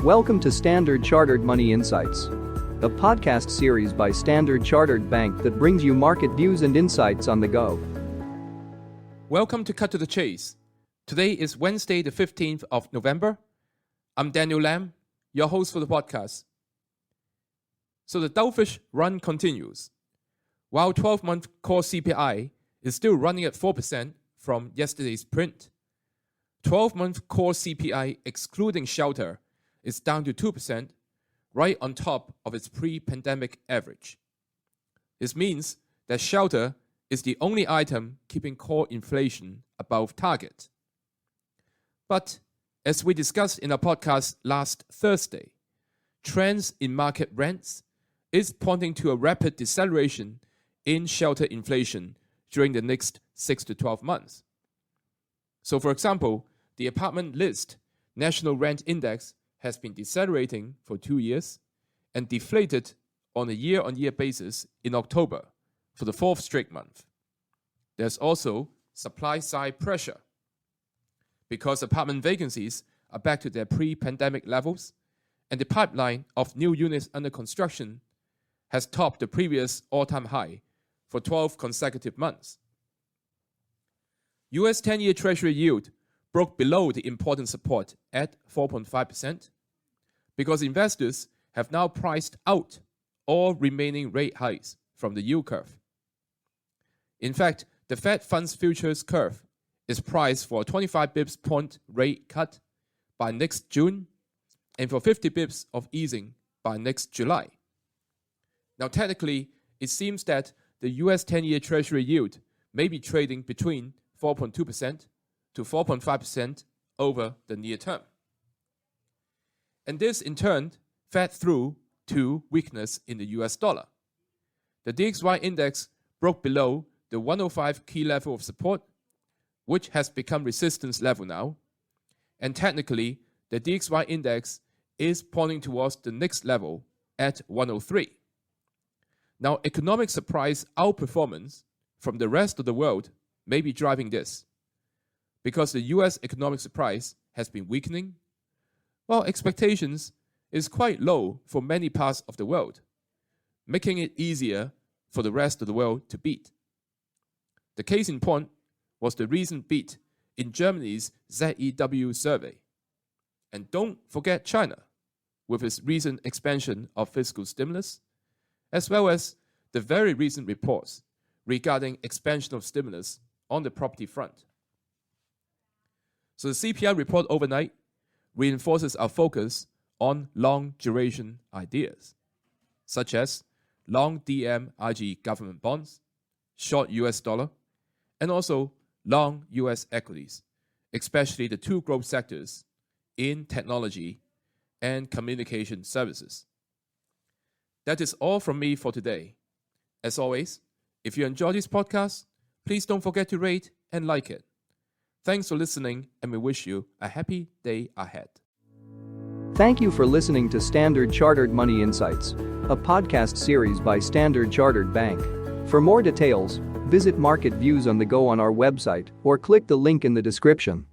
Welcome to Standard Chartered Money Insights, a podcast series by Standard Chartered Bank that brings you market views and insights on the go. Welcome to Cut to the Chase. Today is Wednesday, the 15th of November. I'm Daniel Lam, your host for the podcast. So the Dowfish run continues. While 12-month core CPI is still running at 4% from yesterday's print, 12-month core CPI excluding shelter is down to 2%, right on top of its pre-pandemic average. This means that shelter is the only item keeping core inflation above target. But as we discussed in our podcast last Thursday, trends in market rents is pointing to a rapid deceleration in shelter inflation during the next 6 to 12 months. So for example, the apartment list national rent index has been decelerating for 2 years and deflated on a year-on-year basis in October for the fourth straight month. There's also supply-side pressure because apartment vacancies are back to their pre-pandemic levels and the pipeline of new units under construction has topped the previous all-time high for 12 consecutive months. US 10-year Treasury yield broke below the important support at 4.5% because investors have now priced out all remaining rate hikes from the yield curve. In fact, the Fed funds futures curve is priced for a 25 bips point rate cut by next June and for 50 bips of easing by next July. Now technically, it seems that the US 10-year Treasury yield may be trading between 4.2% to 4.5% over the near term. And this, in turn, fed through to weakness in the US dollar. The DXY index broke below the 105 key level of support, which has become resistance level now. And technically, the DXY index is pointing towards the next level at 103. Now, economic surprise outperformance from the rest of the world may be driving this, because the US economic surprise has been weakening, while expectations is quite low for many parts of the world, making it easier for the rest of the world to beat. The case in point was the recent beat in Germany's ZEW survey. And don't forget China, with its recent expansion of fiscal stimulus, as well as the very recent reports regarding expansion of stimulus on the property front. So the CPI report overnight reinforces our focus on long-duration ideas, such as long DM-IG government bonds, short US dollar, and also long US equities, especially the two growth sectors in technology and communication services. That is all from me for today. As always, if you enjoy this podcast, please don't forget to rate and like it. Thanks for listening, and we wish you a happy day ahead. Thank you for listening to Standard Chartered Money Insights, a podcast series by Standard Chartered Bank. For more details, visit Market Views on the Go on our website or click the link in the description.